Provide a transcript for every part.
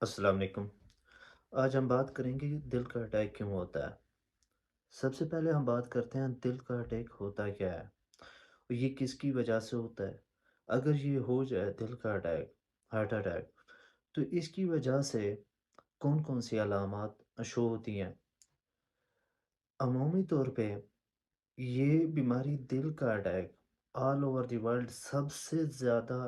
السلام علیکم۔ آج ہم بات کریں گے کہ دل کا اٹیک کیوں ہوتا ہے۔ سب سے پہلے ہم بات کرتے ہیں دل کا اٹیک ہوتا کیا ہے اور یہ کس کی وجہ سے ہوتا ہے۔ اگر یہ ہو جائے دل کا اٹیک، ہارٹ اٹیک، تو اس کی وجہ سے کون کون سی علامات شو ہوتی ہیں۔ عمومی طور پہ یہ بیماری دل کا attack all over the world سب سے زیادہ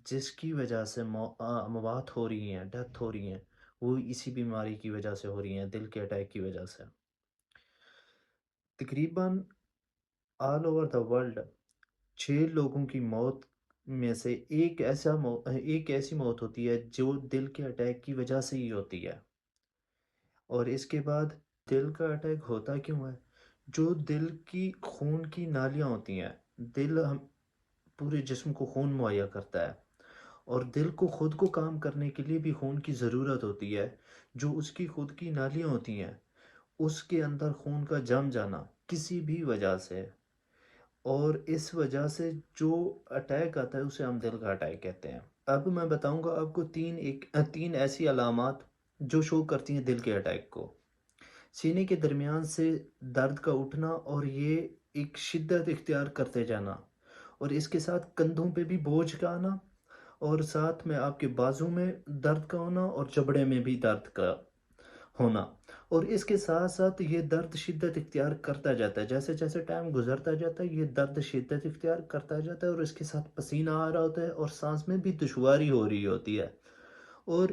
جس کی وجہ سے موات ہو رہی ہیں، ڈیتھ ہو رہی ہیں، وہ اسی بیماری کی وجہ سے ہو رہی ہیں، دل کے اٹیک کی وجہ سے۔ تقریباً آل اوور دا ورلڈ 6 لوگوں کی موت میں سے ایک ایسی موت ہوتی ہے جو دل کے اٹیک کی وجہ سے ہی ہوتی ہے۔ اور اس کے بعد دل کا اٹیک ہوتا کیوں ہے؟ جو دل کی خون کی نالیاں ہوتی ہیں، دل ہم پورے جسم کو خون مہیا کرتا ہے، اور دل کو خود کو کام کرنے کے لیے بھی خون کی ضرورت ہوتی ہے۔ جو اس کی خود کی نالیاں ہوتی ہیں، اس کے اندر خون کا جم جانا کسی بھی وجہ سے، اور اس وجہ سے جو اٹیک آتا ہے اسے ہم دل کا اٹیک کہتے ہیں۔ اب میں بتاؤں گا آپ کو تین ایسی علامات جو شو کرتی ہیں دل کے اٹیک کو۔ سینے کے درمیان سے درد کا اٹھنا اور یہ ایک شدت اختیار کرتے جانا، اور اس کے ساتھ کندھوں پہ بھی بوجھ کا آنا، اور ساتھ میں آپ کے بازو میں درد کا ہونا اور جبڑے میں بھی درد کا ہونا، اور اس کے ساتھ ساتھ یہ درد شدت اختیار کرتا جاتا ہے۔ جیسے جیسے ٹائم گزرتا جاتا ہے یہ درد شدت اختیار کرتا جاتا ہے، اور اس کے ساتھ پسینہ آ رہا ہوتا ہے اور سانس میں بھی دشواری ہو رہی ہوتی ہے۔ اور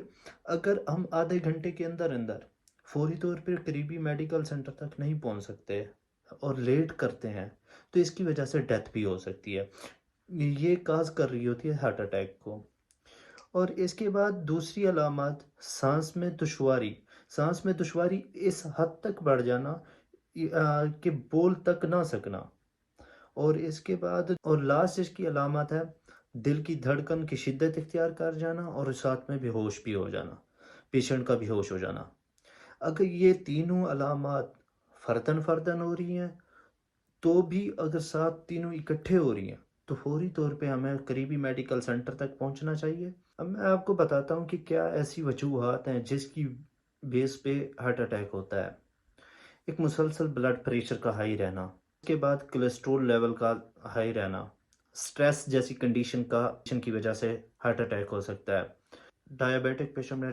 اگر ہم آدھے گھنٹے کے اندر اندر فوری طور پر قریبی میڈیکل سینٹر تک نہیں پہنچ سکتے اور لیٹ کرتے ہیں تو اس کی وجہ سے ڈیتھ بھی ہو سکتی ہے۔ یہ کاز کر رہی ہوتی ہے ہارٹ اٹیک کو۔ اور اس کے بعد دوسری علامات سانس میں دشواری اس حد تک بڑھ جانا کہ بول تک نہ سکنا، اور اس کے بعد اور لاسٹ اس کی علامت ہے دل کی دھڑکن کی شدت اختیار کر جانا اور ساتھ میں بے ہوش بھی ہو جانا، پیشنٹ کا بے ہوش ہو جانا۔ اگر یہ تینوں علامات فردن فردن ہو رہی ہیں تو بھی اگر ساتھ تینوں اکٹھے ہو رہی ہیں تو فوری طور پہ ہمیں قریبی میڈیکل سینٹر تک پہنچنا چاہیے۔ اب میں آپ کو بتاتا ہوں کہ کیا ایسی وجوہات ہیں جس کی بیس پہ ہارٹ اٹیک ہوتا ہے۔ ایک مسلسل بلڈ پریشر کا ہائی رہنا، اس کے بعد کولیسٹرول لیول کا ہائی رہنا، سٹریس جیسی کنڈیشن کی وجہ سے ہارٹ اٹیک ہو سکتا ہے۔ ڈائیابیٹک پیشنٹ میں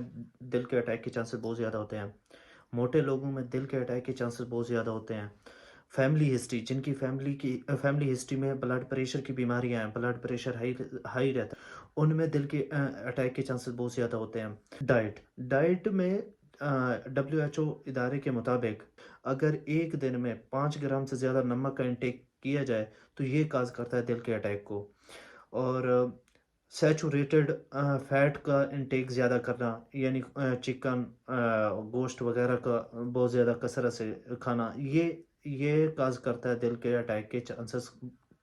دل کے اٹیک کے چانسز بہت زیادہ ہوتے ہیں۔ موٹے لوگوں میں دل کے اٹیک کے چانسز بہت زیادہ ہوتے ہیں۔ فیملی ہسٹری، جن کی فیملی ہسٹری میں بلڈ پریشر کی بیماریاں ہیں، بلڈ پریشر ہائی رہتا ہے، ان میں دل کے اٹیک کے چانسز بہت زیادہ ہوتے ہیں۔ ڈائٹ میں WHO ادارے کے مطابق اگر ایک دن میں 5 گرام سے زیادہ نمک کا انٹیک کیا جائے تو یہ کاز کرتا ہے دل کے اٹیک کو۔ اور سیچوریٹڈ فیٹ کا انٹیک زیادہ کرنا، یعنی چکن، گوشت وغیرہ کا بہت زیادہ کثرت سے کھانا، یہ کاز کرتا ہے دل کے اٹیک کے چانسز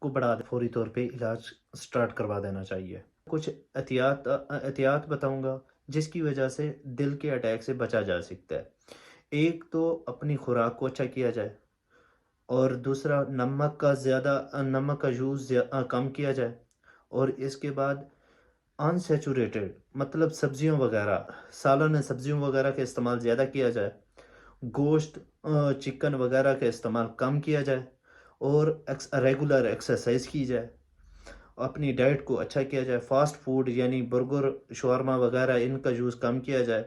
کو بڑھا دے۔ فوری طور پہ علاج سٹارٹ کروا دینا چاہیے۔ کچھ احتیاط بتاؤں گا جس کی وجہ سے دل کے اٹیک سے بچا جا سکتا ہے۔ ایک تو اپنی خوراک کو اچھا کیا جائے، اور دوسرا نمک کا یوز کم کیا جائے، اور اس کے بعد انسیچوریٹڈ مطلب سبزیوں وغیرہ، سالن سبزیوں وغیرہ کا استعمال زیادہ کیا جائے، گوشت، چکن وغیرہ کا استعمال کم کیا جائے، اور ریگولر ایکسرسائز کی جائے، اپنی ڈائٹ کو اچھا کیا جائے، فاسٹ فوڈ یعنی برگر، شورما وغیرہ ان کا یوز کم کیا جائے،